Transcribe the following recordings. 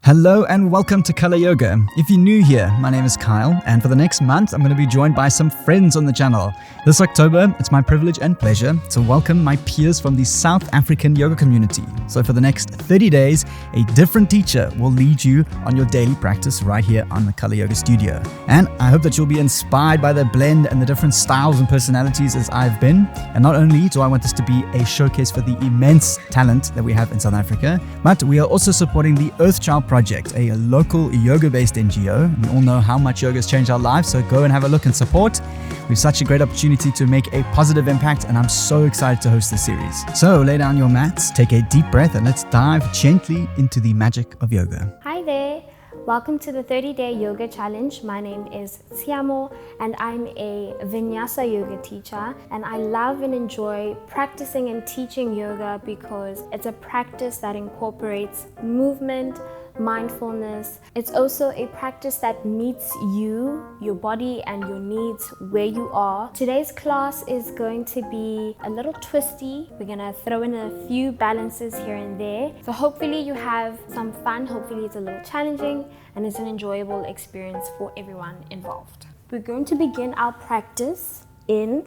Hello and welcome to Color Yoga. If you're new here, my name is Kyle, and for the next month, I'm going to be joined by some friends on the channel. This October, it's my privilege and pleasure to welcome my peers from the South African yoga community. So for the next 30 days, a different teacher will lead you on your daily practice right here on the Color Yoga studio. And I hope that you'll be inspired by the blend and the different styles and personalities as I've been. And not only do I want this to be a showcase for the immense talent that we have in South Africa, but we are also supporting the Earthchild Project, a local yoga-based NGO. We all know how much yoga has changed our lives, so go and have a look and support. We have such a great opportunity to make a positive impact, and I'm so excited to host this series. So lay down your mats, take a deep breath, and let's dive gently into the magic of yoga. Hi there. Welcome to the 30-day yoga challenge. My name is Tshiamo and I'm a Vinyasa yoga teacher, and I love and enjoy practicing and teaching yoga because it's a practice that incorporates movement, mindfulness. It's also a practice that meets you, your body and your needs where you are. Today's class is going to be a little twisty. We're gonna throw in a few balances here and there. So hopefully you have some fun. Hopefully it's a little challenging and it's an enjoyable experience for everyone involved. We're going to begin our practice in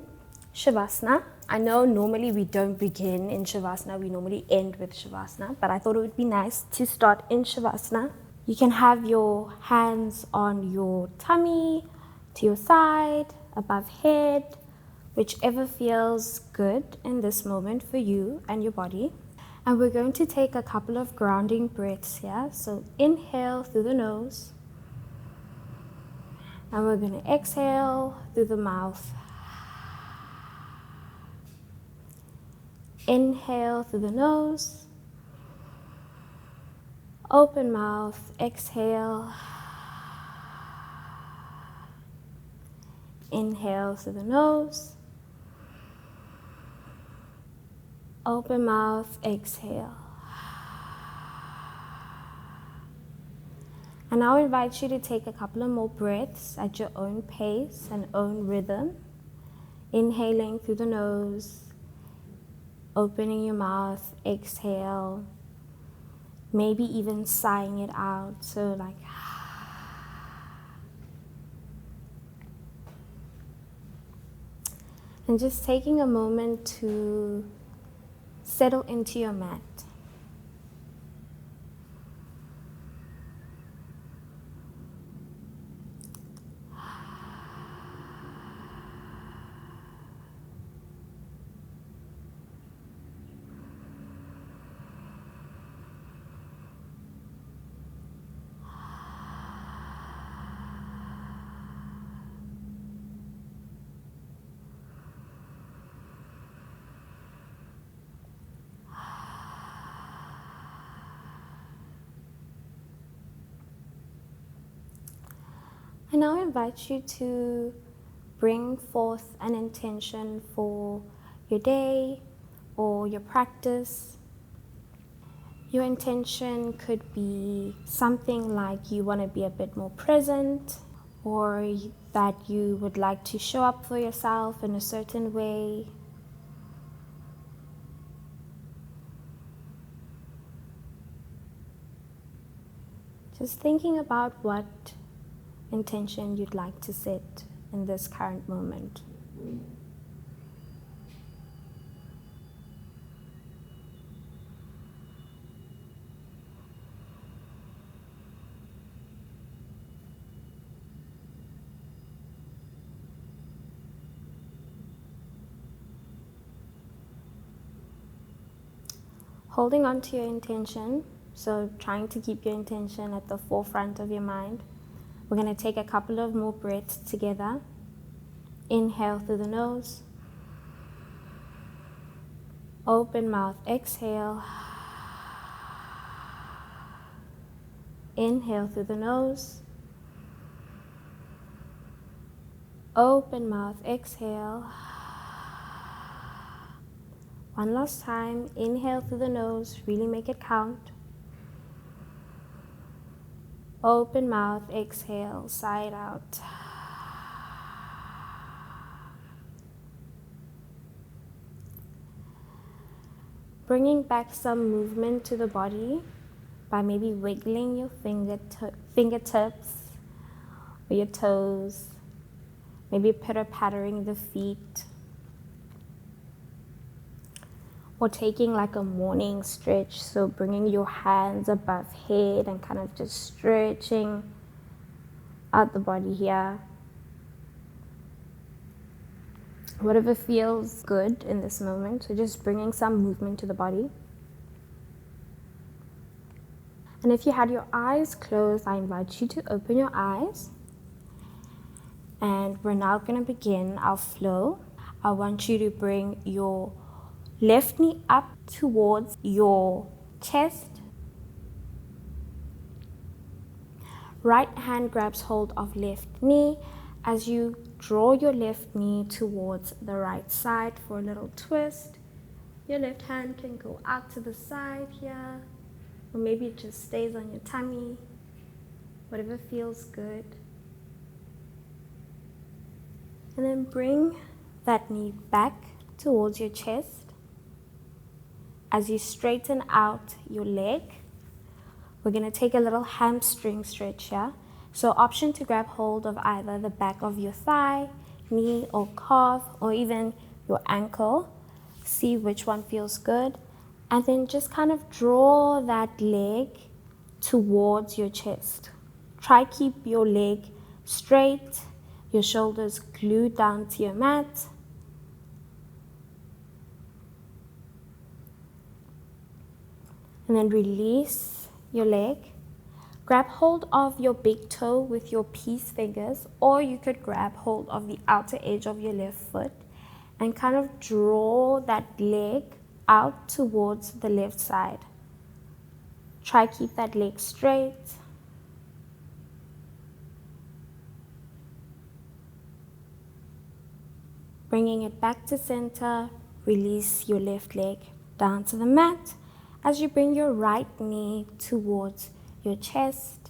Shavasana. I know normally we don't begin in Shavasana, we normally end with Shavasana, but I thought it would be nice to start in Shavasana. You can have your hands on your tummy, to your side, above head, whichever feels good in this moment for you and your body. And we're going to take a couple of grounding breaths here. So inhale through the nose, and we're going to exhale through the mouth. Inhale through the nose, open mouth, exhale. Inhale through the nose, open mouth, exhale. And I'll invite you to take a couple of more breaths at your own pace and own rhythm. Inhaling through the nose, opening your mouth, exhale, maybe even sighing it out, so like and just taking a moment to settle into your mat. I now invite you to bring forth an intention for your day or your practice. Your intention could be something like you want to be a bit more present, or that you would like to show up for yourself in a certain way. Just thinking about what intention you'd like to set in this current moment. Holding on to your intention, so trying to keep your intention at the forefront of your mind. We're going to take a couple of more breaths together. Inhale through the nose. Open mouth, exhale. Inhale through the nose. Open mouth, exhale. One last time. Inhale through the nose. Really make it count. Open mouth, exhale, sigh it out. Bringing back some movement to the body. by maybe wiggling your fingertips or your toes, maybe pitter-pattering the feet, or taking like a morning stretch, so bringing your hands above head and kind of just stretching out the body here. Whatever feels good in this moment, so just bringing some movement to the body. And if you had your eyes closed, I invite you to open your eyes. And we're now going to begin our flow. I want you to bring your left knee up towards your chest. Right hand grabs hold of left knee as you draw your left knee towards the right side for a little twist. Your left hand can go out to the side here, or maybe it just stays on your tummy, whatever feels good. And then bring that knee back towards your chest. As you straighten out your leg, we're going to take a little hamstring stretch here. So option to grab hold of either the back of your thigh, knee or calf, or even your ankle. See which one feels good. And then just kind of draw that leg towards your chest. Try keep your leg straight, your shoulders glued down to your mat. And then release your leg. Grab hold of your big toe with your peace fingers, or you could grab hold of the outer edge of your left foot and kind of draw that leg out towards the left side. Try keep that leg straight. Bringing it back to center, release your left leg down to the mat as you bring your right knee towards your chest.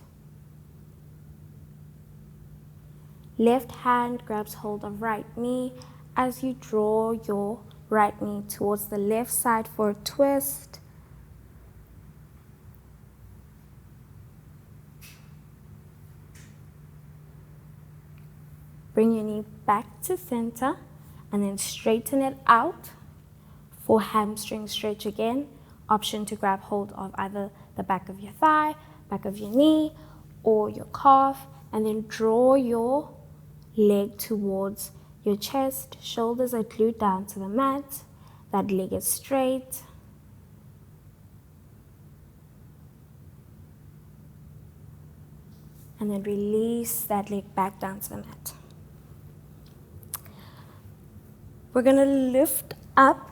Left hand grabs hold of right knee as you draw your right knee towards the left side for a twist. Bring your knee back to center and then straighten it out for hamstring stretch again. Option to grab hold of either the back of your thigh, back of your knee, or your calf, and then draw your leg towards your chest. Shoulders are glued down to the mat. That leg is straight. And then release that leg back down to the mat. We're going to lift up.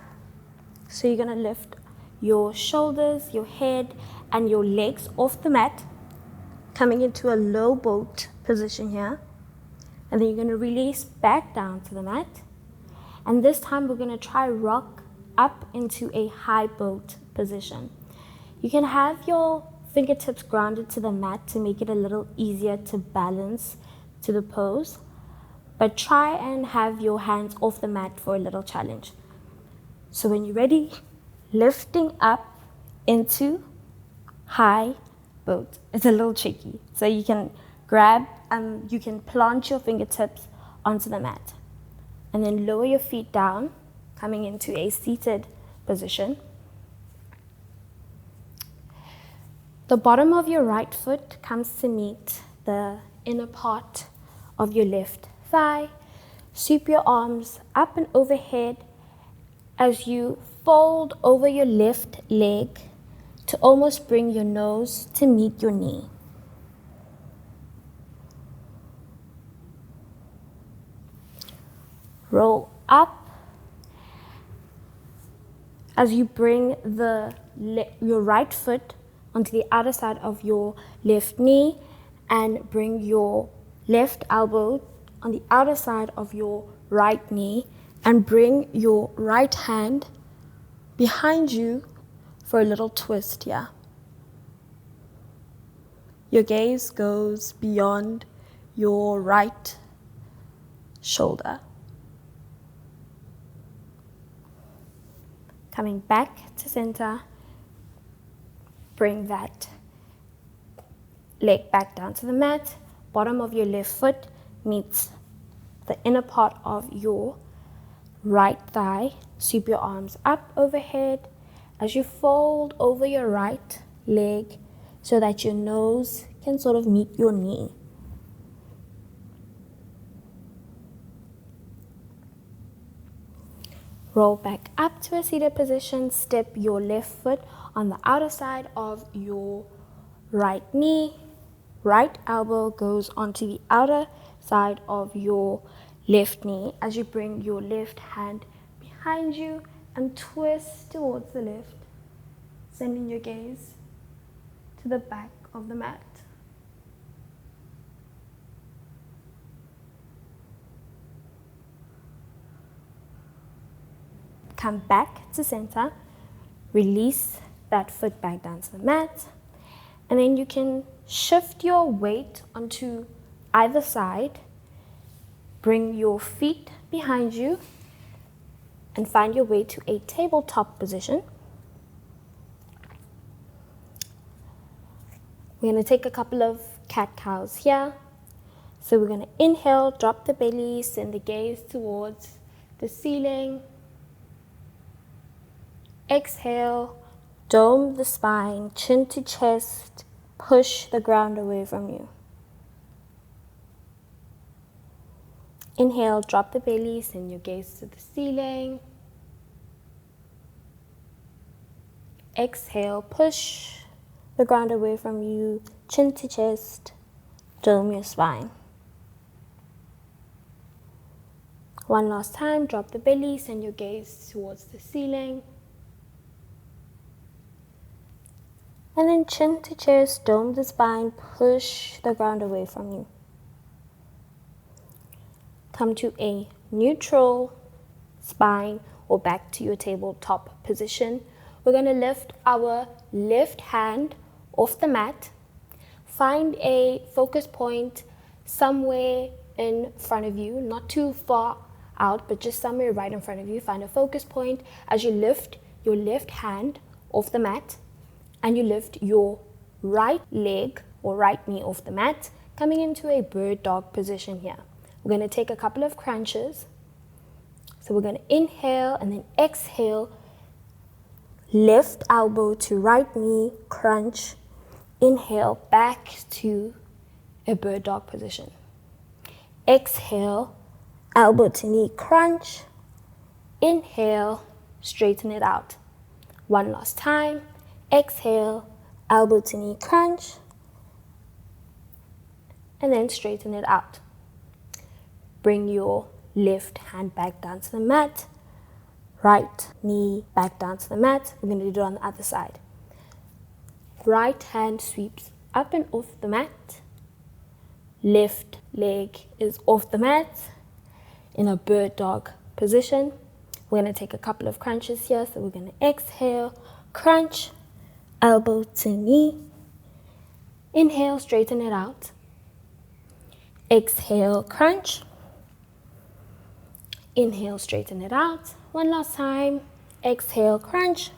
So you're going to lift your shoulders, your head, and your legs off the mat, coming into a low boat position here. And then you're going to release back down to the mat. And this time we're going to try rock up into a high boat position. You can have your fingertips grounded to the mat to make it a little easier to balance to the pose. But try and have your hands off the mat for a little challenge. So when you're ready, lifting up into high boat. It's a little tricky. So you can you can plant your fingertips onto the mat. And then lower your feet down, coming into a seated position. The bottom of your right foot comes to meet the inner part of your left thigh. Sweep your arms up and overhead as you fold over your left leg to almost bring your nose to meet your knee. Roll up as you bring your right foot onto the outer side of your left knee and bring your left elbow on the outer side of your right knee and bring your right hand behind you for a little twist here. Your gaze goes beyond your right shoulder. Coming back to center, bring that leg back down to the mat. Bottom of your left foot meets the inner part of your right thigh. Sweep your arms up overhead as you fold over your right leg so that your nose can sort of meet your knee. Roll back up to a seated position. Step your left foot on the outer side of your right knee. Right elbow goes onto the outer side of your left knee as you bring your left hand behind you and twist towards the left, sending your gaze to the back of the mat. Come back to center, release that foot back down to the mat, and then you can shift your weight onto either side. Bring your feet behind you and find your way to a tabletop position. We're going to take a couple of cat-cows here. So we're going to inhale, drop the belly, send the gaze towards the ceiling. Exhale, dome the spine, chin to chest, push the ground away from you. Inhale, drop the belly, send your gaze to the ceiling. Exhale, push the ground away from you, chin to chest, dome your spine. One last time, drop the belly, send your gaze towards the ceiling. And then chin to chest, dome the spine, push the ground away from you. Come to a neutral spine or back to your tabletop position. We're going to lift our left hand off the mat. Find a focus point somewhere in front of you, not too far out, but just somewhere right in front of you. Find a focus point as you lift your left hand off the mat and you lift your right leg or right knee off the mat, coming into a bird dog position here. We're going to take a couple of crunches. So we're going to inhale and then exhale. Left elbow to right knee, crunch. Inhale, back to a bird dog position. Exhale, elbow to knee, crunch. Inhale, straighten it out. One last time. Exhale, elbow to knee, crunch. And then straighten it out. Bring your left hand back down to the mat. Right knee back down to the mat. We're going to do it on the other side. Right hand sweeps up and off the mat. Left leg is off the mat in a bird dog position. We're going to take a couple of crunches here. So we're going to exhale, crunch, elbow to knee. Inhale, straighten it out. Exhale, crunch. Inhale, straighten it out. One last time. Exhale, crunch.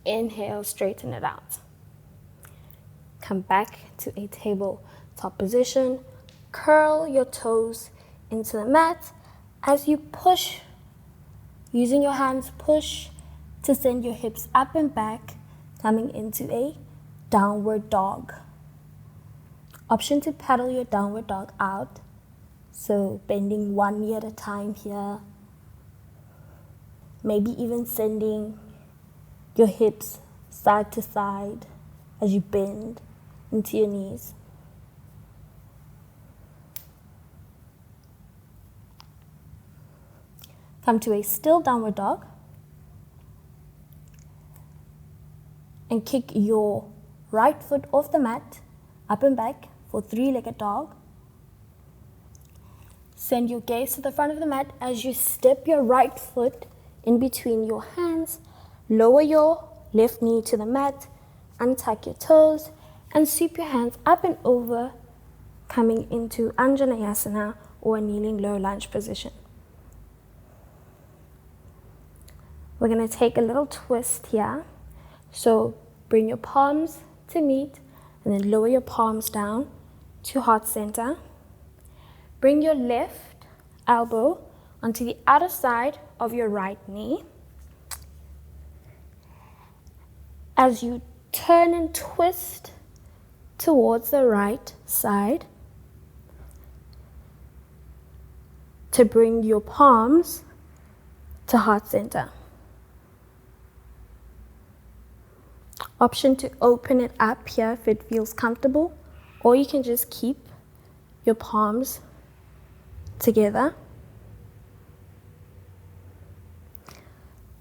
Inhale, straighten it out. Come back to a tabletop position. Curl your toes into the mat as you push, using your hands, push to send your hips up and back, coming into a downward dog. Option to paddle your downward dog out. So bending one knee at a time here. Maybe even sending your hips side to side as you bend into your knees. Come to a still downward dog. And kick your right foot off the mat, up and back for three-legged dog. Send your gaze to the front of the mat as you step your right foot in between your hands. Lower your left knee to the mat, untuck your toes, and sweep your hands up and over, coming into Anjaneyasana or a kneeling low lunge position. We're going to take a little twist here. So bring your palms to meet, and then lower your palms down to heart center. Bring your left elbow onto the outer side of your right knee. As you turn and twist towards the right side, to bring your palms to heart center. Option to open it up here if it feels comfortable, or you can just keep your palms together.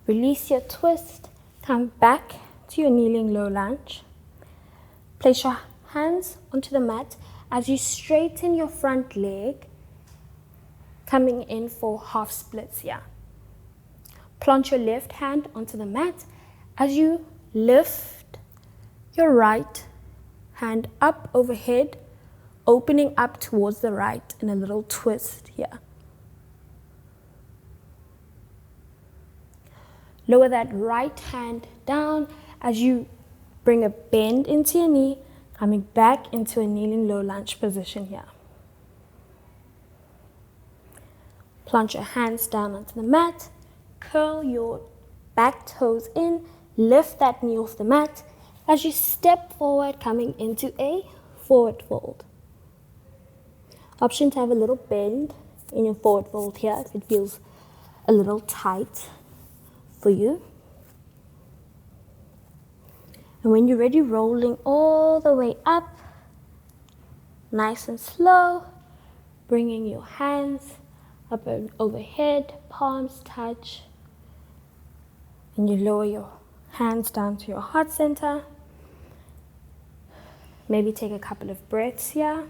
Release your twist, come back to your kneeling low lunge. Place your hands onto the mat as you straighten your front leg, coming in for half splits here. Plant your left hand onto the mat as you lift your right hand up overhead, opening up towards the right in a little twist here. Lower that right hand down as you bring a bend into your knee, coming back into a kneeling low lunge position here. Plant your hands down onto the mat, curl your back toes in, lift that knee off the mat as you step forward, coming into a forward fold. Option to have a little bend in your forward fold here if it feels a little tight for you. And when you're ready, rolling all the way up, nice and slow, bringing your hands up and overhead, palms touch, and you lower your hands down to your heart center. Maybe take a couple of breaths here.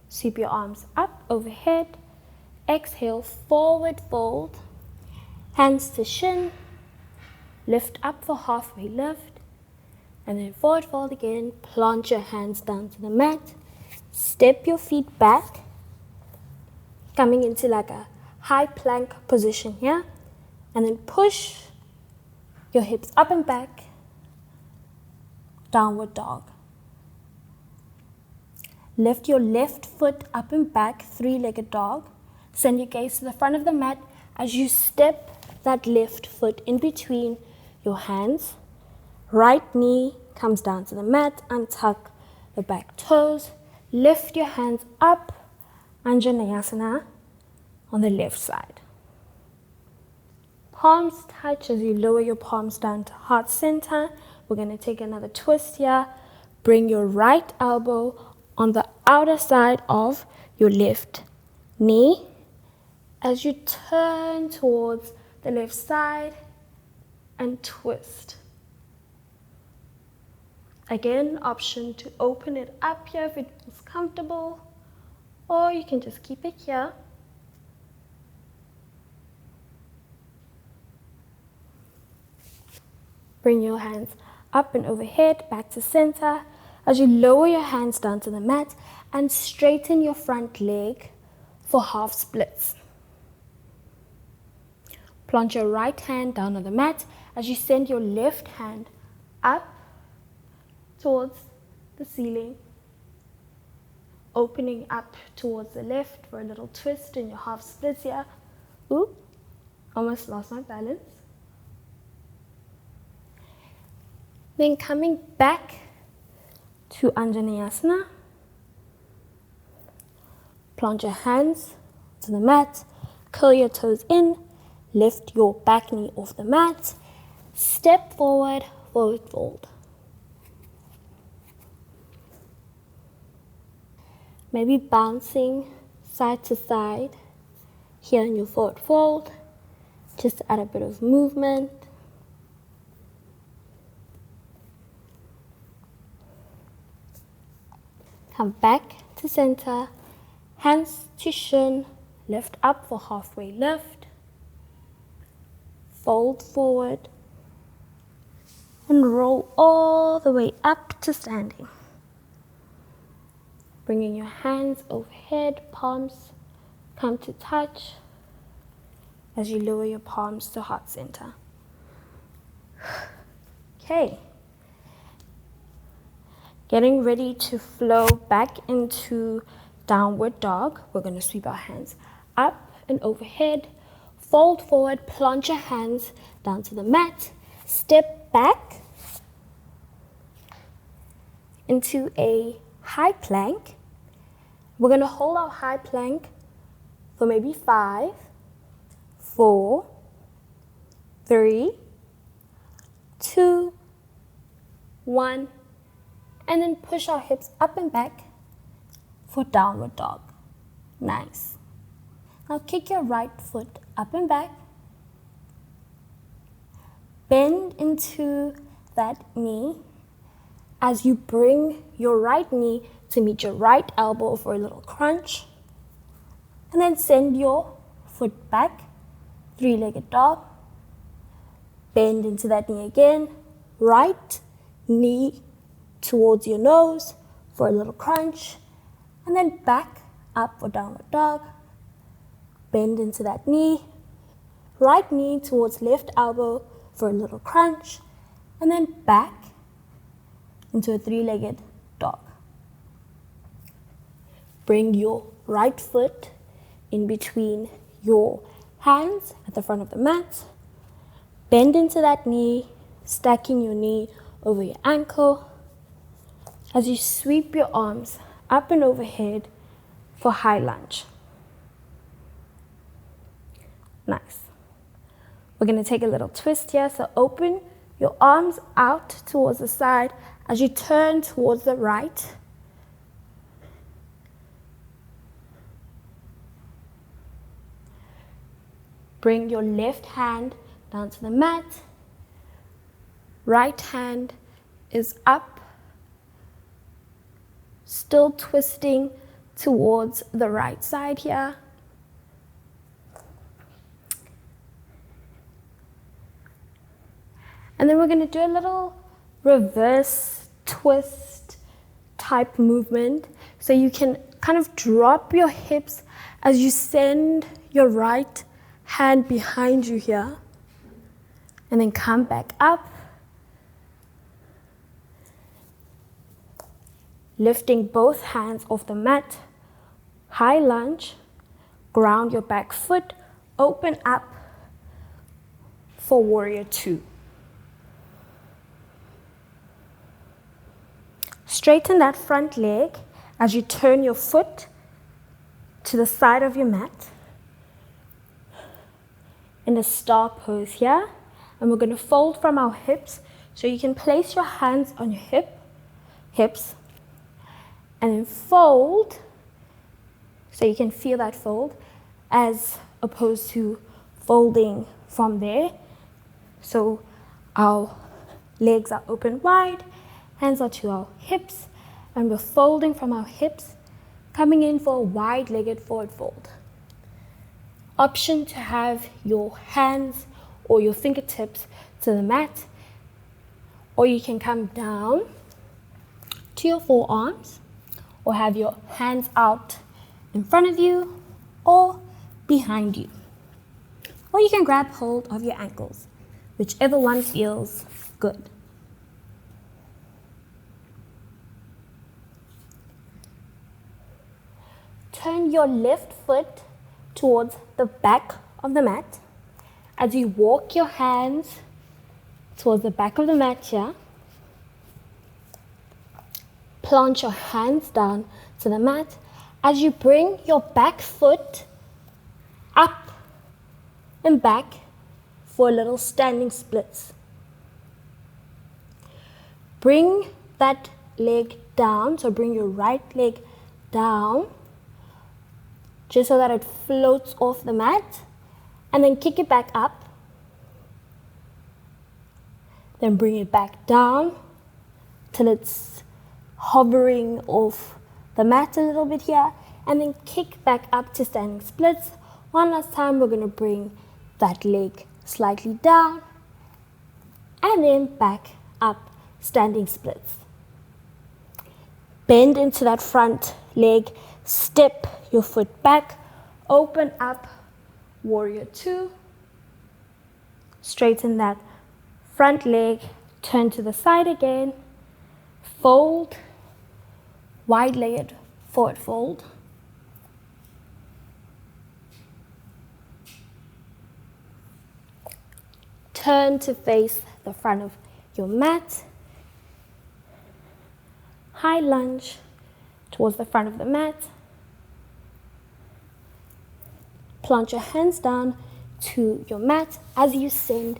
Sweep your arms up overhead. Exhale, forward fold. Hands to shin. Lift up for halfway lift. And then forward fold again. Plant your hands down to the mat. Step your feet back. Coming into like a high plank position here. And then push your hips up and back. Downward dog. Lift your left foot up and back, three-legged dog. Send your gaze to the front of the mat as you step that left foot in between your hands. Right knee comes down to the mat, untuck the back toes. Lift your hands up, Anjaneyasana on the left side. Palms touch as you lower your palms down to heart center. We're going to take another twist here. Bring your right elbow on the outer side of your left knee as you turn towards the left side and twist. Again, option to open it up here if it feels comfortable, or you can just keep it here. Bring your hands up and overhead, back to center, as you lower your hands down to the mat and straighten your front leg for half splits. Plant your right hand down on the mat as you send your left hand up towards the ceiling, opening up towards the left for a little twist in your half splits here. Ooh, almost lost my balance. Then coming back to Anjaneyasana. Plant your hands to the mat, curl your toes in, lift your back knee off the mat, step forward, forward fold. Maybe bouncing side to side here in your forward fold, just to add a bit of movement. Come back to center, hands to shin, lift up for halfway lift, fold forward, and roll all the way up to standing. Bringing your hands overhead, palms come to touch, as you lower your palms to heart center. Okay. Getting ready to flow back into downward dog. We're going to sweep our hands up and overhead. Fold forward, plant your hands down to the mat. Step back into a high plank. We're going to hold our high plank for maybe 5, 4, 3, 2, 1, and then push our hips up and back for downward dog. Nice. Now kick your right foot up and back. Bend into that knee as you bring your right knee to meet your right elbow for a little crunch. And then send your foot back, three-legged dog. Bend into that knee again. Right knee towards your nose for a little crunch. And then back up for downward dog. Bend into that knee. Right knee towards left elbow for a little crunch. And then back into a three-legged dog. Bring your right foot in between your hands at the front of the mat. Bend into that knee, stacking your knee over your ankle as you sweep your arms up and overhead for high lunge. Nice. We're going to take a little twist here, so open your arms out towards the side as you turn towards the right. Bring your left hand down to the mat. Right hand is up, still twisting towards the right side here. And then we're going to do a little reverse twist type movement. So you can kind of drop your hips as you send your right hand behind you here. And then come back up. Lifting both hands off the mat. High lunge. Ground your back foot. Open up for warrior 2. Straighten that front leg as you turn your foot to the side of your mat in a star pose here. And we're going to fold from our hips. So you can place your hands on your hips and then fold so you can feel that fold as opposed to folding from there. So our legs are open wide. Hands are to our hips, and we're folding from our hips, coming in for a wide-legged forward fold. Option to have your hands or your fingertips to the mat, or you can come down to your forearms, or have your hands out in front of you or behind you. Or you can grab hold of your ankles, whichever one feels good. Turn your left foot towards the back of the mat as you walk your hands towards the back of the mat here. Plant your hands down to the mat as you bring your back foot up and back for a little standing splits. Bring that leg down, so bring your right leg down just so that it floats off the mat, and then kick it back up. Then bring it back down till it's hovering off the mat a little bit here, and then kick back up to standing splits. One last time, we're going to bring that leg slightly down, and then back up, standing splits. Bend into that front leg, step your foot back, open up, warrior 2, Straighten that front leg, turn to the side again, fold, wide-legged forward fold. Turn to face the front of your mat. High lunge towards the front of the mat. Plant your hands down to your mat as you send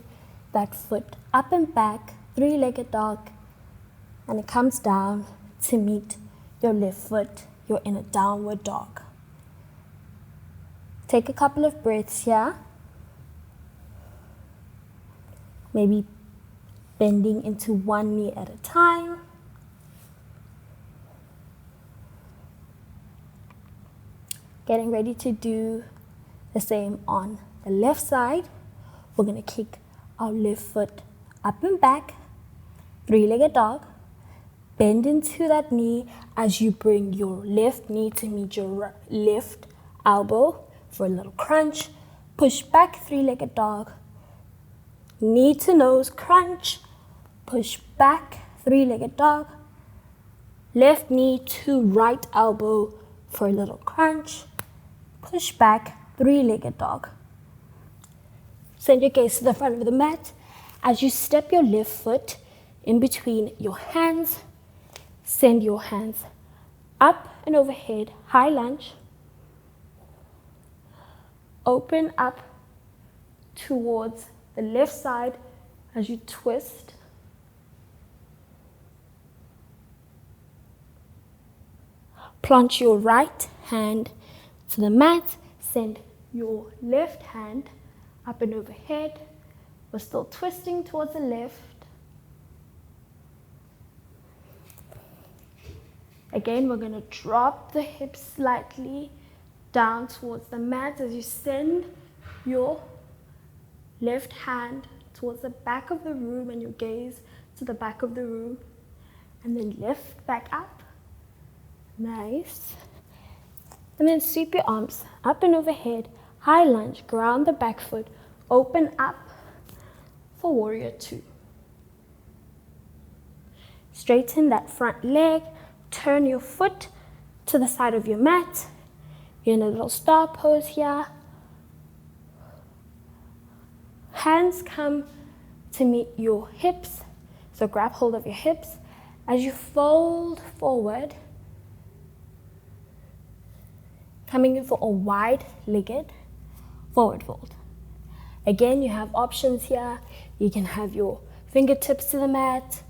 that foot up and back, three-legged dog, and it comes down to meet your left foot. You're in a downward dog. Take a couple of breaths here. Maybe bending into one knee at a time. Getting ready to do the same on the left side. We're going to kick our left foot up and back, three-legged dog. Bend into that knee as you bring your left knee to meet your left elbow for a little crunch. Push back, three-legged dog. Knee to nose, crunch. Push back, three-legged dog. Left knee to right elbow for a little crunch. Push back, three-legged dog. Send your gaze to the front of the mat as you step your left foot in between your hands. Send your hands up and overhead, high lunge. Open up towards the left side as you twist. Plant your right hand to the mat. Send your left hand up and overhead. We're still twisting towards the left. Again, we're going to drop the hips slightly down towards the mat as you send your left hand towards the back of the room and your gaze to the back of the room. And then lift back up. Nice. And then sweep your arms up and overhead. High lunge, ground the back foot. Open up for warrior two. Straighten that front leg. Turn your foot to the side of your mat. You're in a little star pose here. Hands come to meet your hips. So grab hold of your hips. As you fold forward, coming in for a wide-legged forward fold. Again, you have options here. You can have your fingertips to the mat,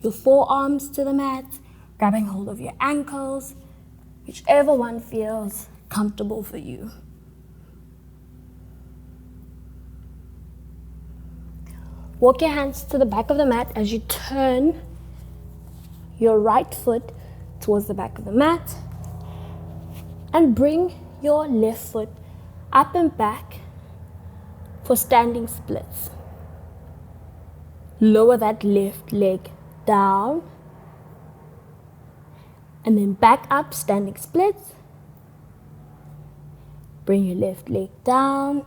your forearms to the mat, grabbing hold of your ankles, whichever one feels comfortable for you. Walk your hands to the back of the mat as you turn your right foot towards the back of the mat and bring your left foot up and back for standing splits. Lower that left leg down and then back up, standing splits. Bring your left leg down,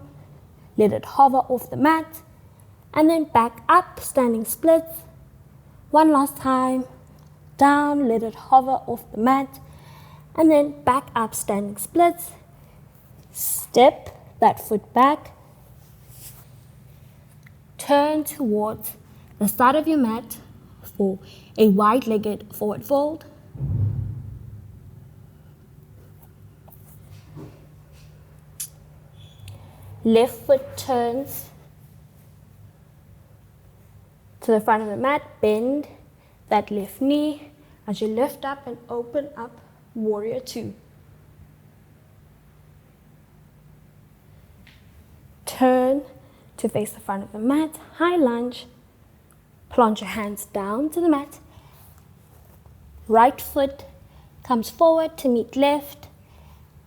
let it hover off the mat, and then back up, standing splits. One last time, down, let it hover off the mat, and then back up, standing splits. Step that foot back, turn towards the side of your mat for a wide-legged forward fold. Left foot turns to the front of the mat, bend that left knee as you lift up and open up, warrior two. Turn to face the front of the mat, high lunge, plant your hands down to the mat. Right foot comes forward to meet left,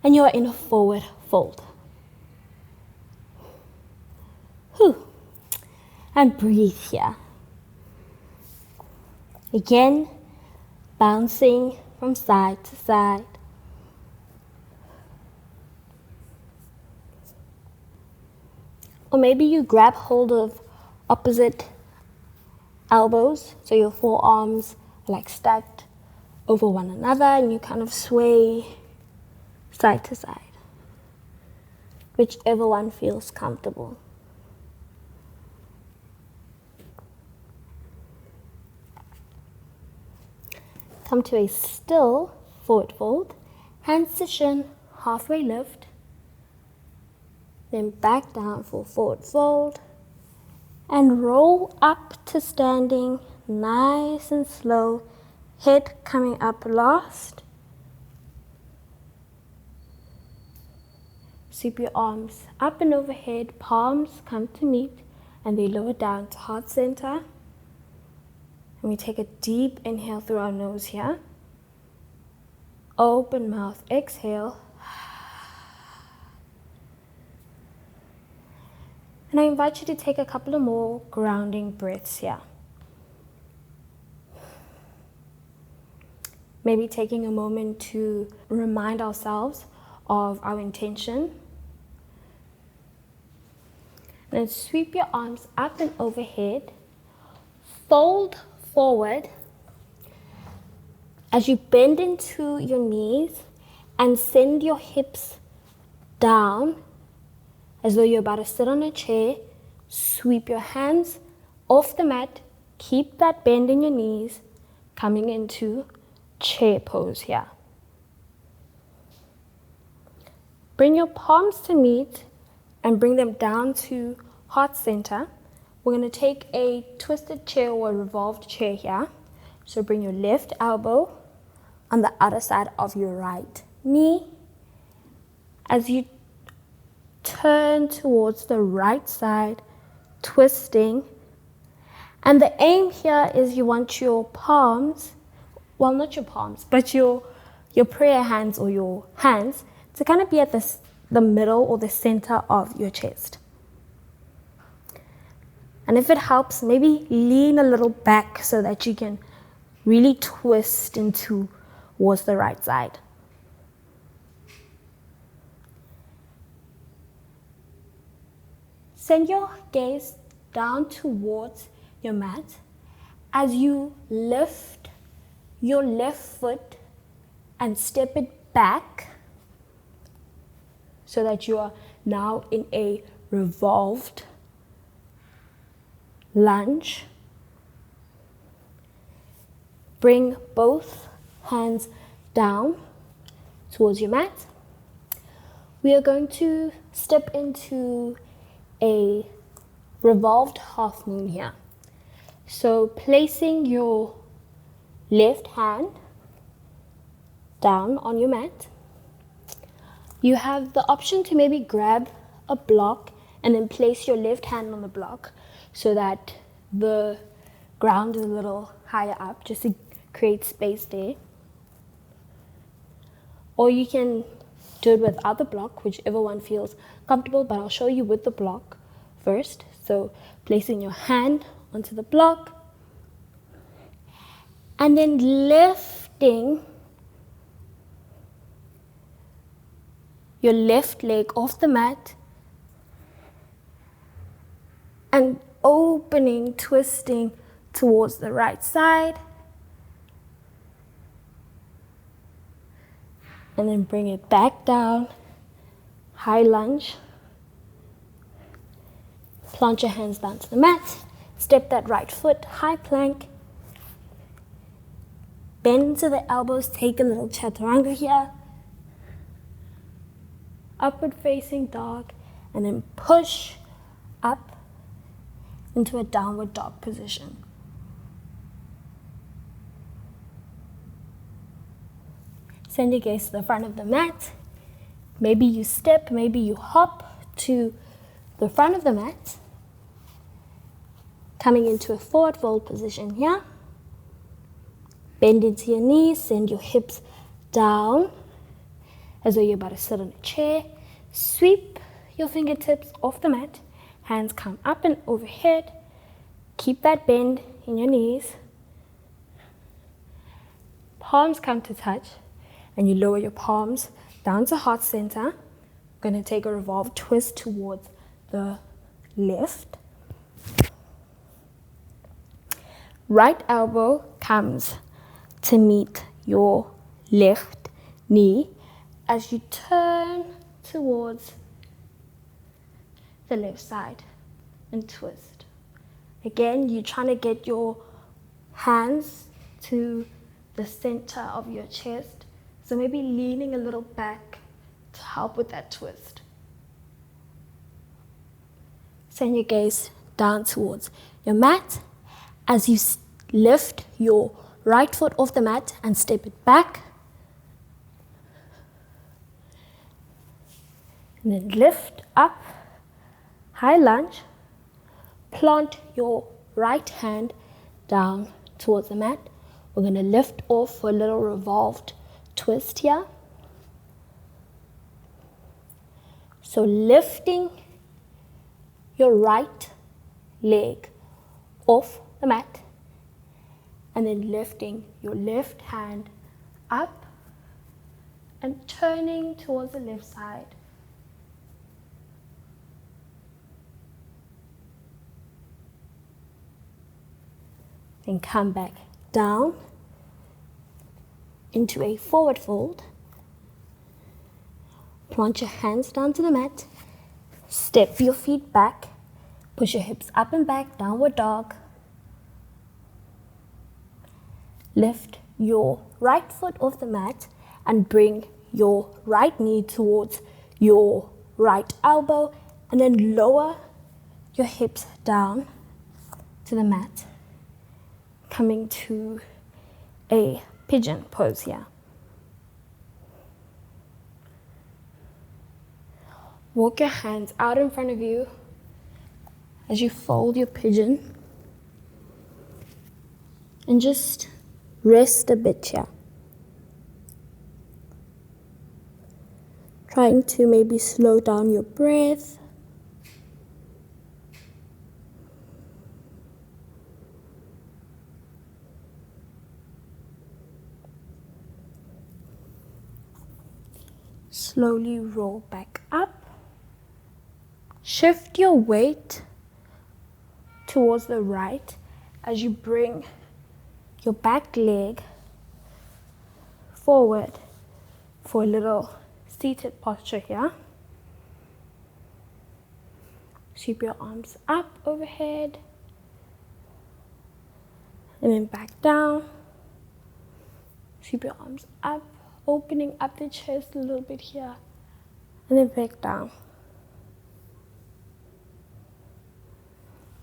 and you are in a forward fold. Whew. And breathe here. Again, bouncing from side to side. Or maybe you grab hold of opposite elbows, so your forearms are like stacked over one another, and you kind of sway side to side, whichever one feels comfortable. Come to a still forward fold, hand position, halfway lift, then back down for forward fold, and roll up to standing, nice and slow, head coming up last. Sweep your arms up and overhead, palms come to meet, and they lower down to heart center. And we take a deep inhale through our nose here. Open mouth, exhale. And I invite you to take a couple of more grounding breaths here. Maybe taking a moment to remind ourselves of our intention. And then sweep your arms up and overhead. Fold forward as you bend into your knees and send your hips down as though you're about to sit on a chair. Sweep your hands off the mat. Keep that bend in your knees, coming into chair pose here. Bring your palms to meet and bring them down to heart center. We're going to take a twisted chair or a revolved chair here. So bring your left elbow on the other side of your right knee. As you turn towards the right side, twisting. And the aim here is you want your palms, well, not your palms, but your prayer hands or your hands to kind of be at the middle or the center of your chest. And if it helps, maybe lean a little back so that you can really twist towards the right side. Send your gaze down towards your mat as you lift your left foot and step it back so that you are now in a revolved lunge. Bring both hands down towards your mat. We are going to step into a revolved half moon here. So placing your left hand down on your mat, you have the option to maybe grab a block and then place your left hand on the block so that the ground is a little higher up, just to create space there. Or you can do it without the block, whichever one feels comfortable, but I'll show you with the block first. So placing your hand onto the block and then lifting your left leg off the mat and opening, twisting towards the right side. And then bring it back down, high lunge. Plant your hands down to the mat. Step that right foot, high plank. Bend to the elbows, take a little chaturanga here. Upward facing dog, and then push up into a downward dog position. Send your gaze to the front of the mat. Maybe you step, maybe you hop to the front of the mat. Coming into a forward fold position here. Bend into your knees, send your hips down as though you're about to sit on a chair. Sweep your fingertips off the mat. Hands come up and overhead. Keep that bend in your knees. Palms come to touch. And you lower your palms down to heart center. We're going to take a revolved twist towards the lift. Right elbow comes to meet your left knee as you turn towards the left side and twist. Again, you're trying to get your hands to the center of your chest, so maybe leaning a little back to help with that twist. Send your gaze down towards your mat as you lift your right foot off the mat and step it back. And then lift up, high lunge, plant your right hand down towards the mat. We're going to lift off for a little revolved twist here. So lifting your right leg off the mat and then lifting your left hand up and turning towards the left side. Then come back down into a forward fold. Plant your hands down to the mat. Step your feet back. Push your hips up and back, downward dog. Lift your right foot off the mat and bring your right knee towards your right elbow and then lower your hips down to the mat. Coming to a pigeon pose here. Walk your hands out in front of you as you fold your pigeon and just rest a bit here. Trying to maybe slow down your breath. Slowly roll back up. Shift your weight towards the right as you bring your back leg forward for a little seated posture here. Sweep your arms up overhead and then back down. Sweep your arms up, opening up the chest a little bit here and then back down.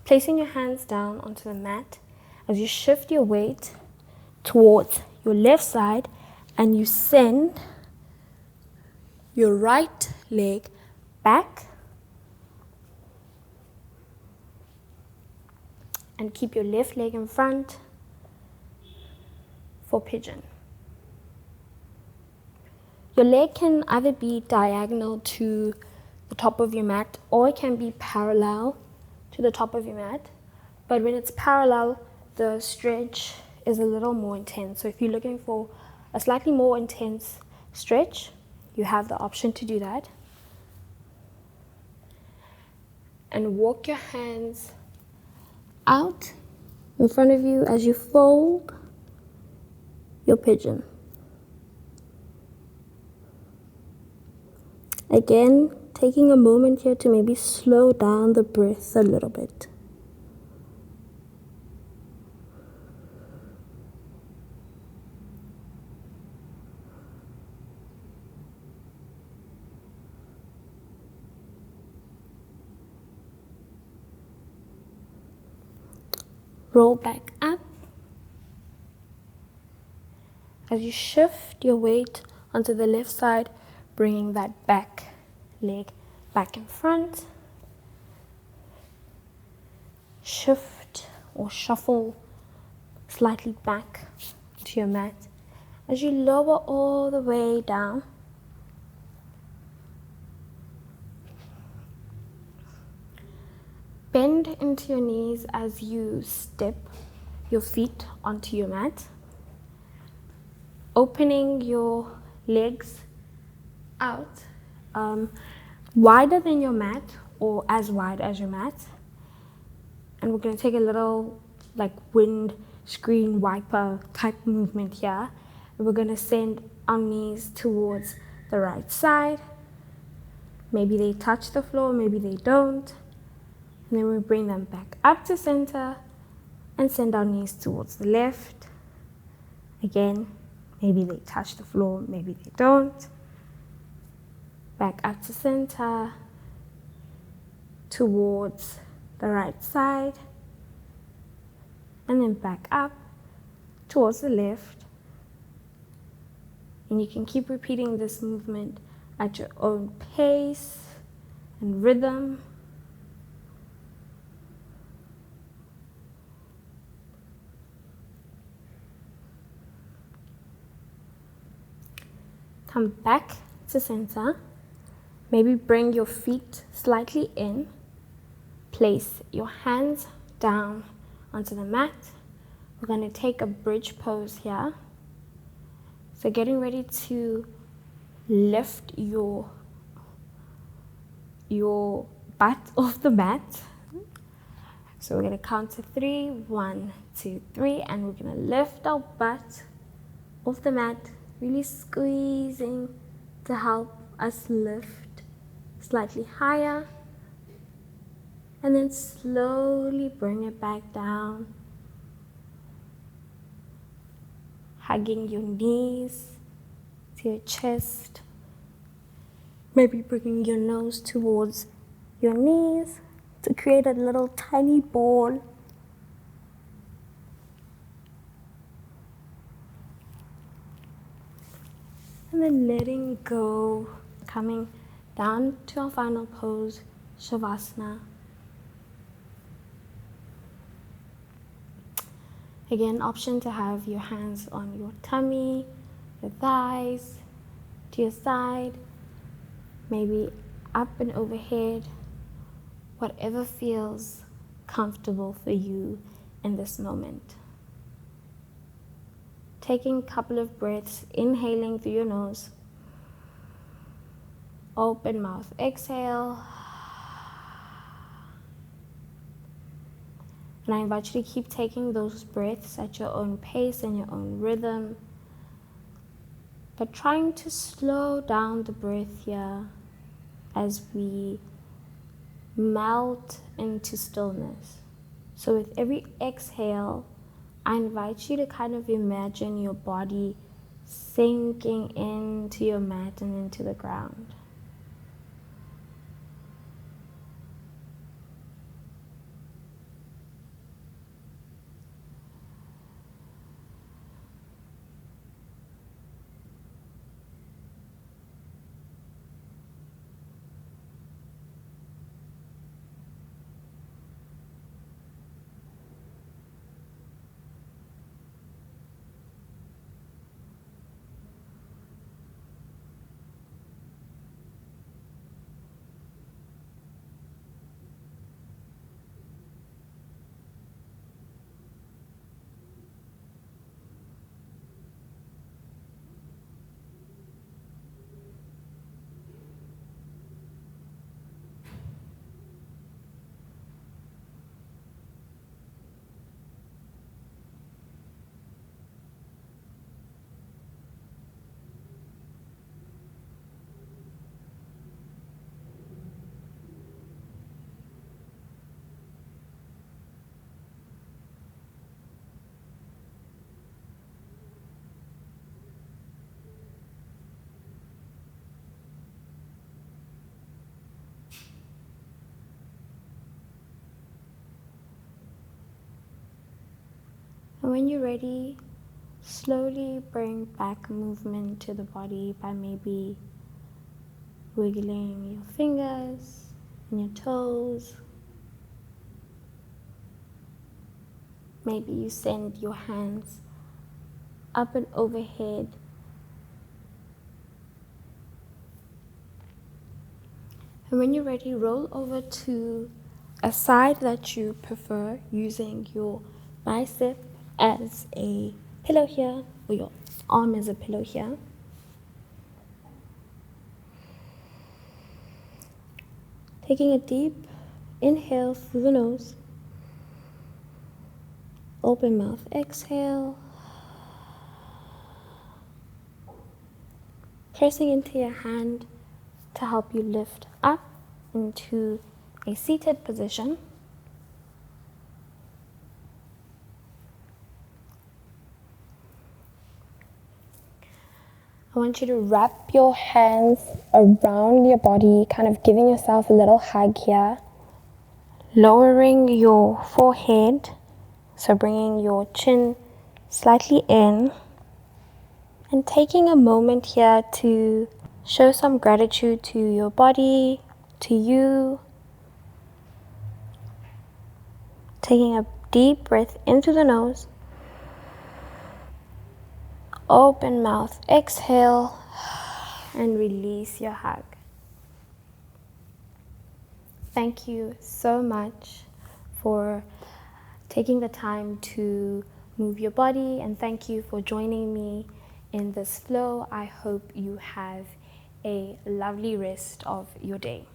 Placing your hands down onto the mat as you shift your weight towards your left side and you send your right leg back and keep your left leg in front for pigeon. Your leg can either be diagonal to the top of your mat or it can be parallel to the top of your mat, but when it's parallel, the stretch is a little more intense. So if you're looking for a slightly more intense stretch, you have the option to do that. And walk your hands out in front of you as you fold your pigeon. Again, taking a moment here to maybe slow down the breath a little bit. Roll back up as you shift your weight onto the left side, bringing that back leg back in front. Shift or shuffle slightly back to your mat as you lower all the way down. Bend into your knees as you step your feet onto your mat, opening your legs out wider than your mat or as wide as your mat. And we're going to take a little like wind screen wiper type movement here. And we're going to send our knees towards the right side. Maybe they touch the floor, maybe they don't. And then we bring them back up to center and send our knees towards the left. Again, maybe they touch the floor, maybe they don't. Back up to center, towards the right side, and then back up towards the left. And you can keep repeating this movement at your own pace and rhythm. Come back to center. Maybe bring your feet slightly in. Place your hands down onto the mat. We're going to take a bridge pose here. So getting ready to lift your butt off the mat. So we're going to count to 3. 1, 2, 3. And we're going to lift our butt off the mat. Really squeezing to help us lift slightly higher. And then slowly bring it back down. Hugging your knees to your chest. Maybe bringing your nose towards your knees to create a little tiny ball. And then letting go, coming down to our final pose, Shavasana. Again, option to have your hands on your tummy, your thighs, to your side, maybe up and overhead, whatever feels comfortable for you in this moment. Taking a couple of breaths, inhaling through your nose, open mouth, exhale. And I invite you to keep taking those breaths at your own pace and your own rhythm, but trying to slow down the breath here as we melt into stillness. So with every exhale, I invite you to kind of imagine your body sinking into your mat and into the ground. And when you're ready, slowly bring back movement to the body by maybe wiggling your fingers and your toes. Maybe you send your hands up and overhead. And when you're ready, roll over to a side that you prefer, using your bicep as a pillow here, or your arm as a pillow here. Taking a deep inhale through the nose. Open mouth, exhale. Pressing into your hand to help you lift up into a seated position. I want you to wrap your hands around your body, kind of giving yourself a little hug here. Lowering your forehead, so bringing your chin slightly in. And taking a moment here to show some gratitude to your body, to you. Taking a deep breath into the nose. Open mouth, exhale, and release your hug. Thank you so much for taking the time to move your body, and thank you for joining me in this flow. I hope you have a lovely rest of your day.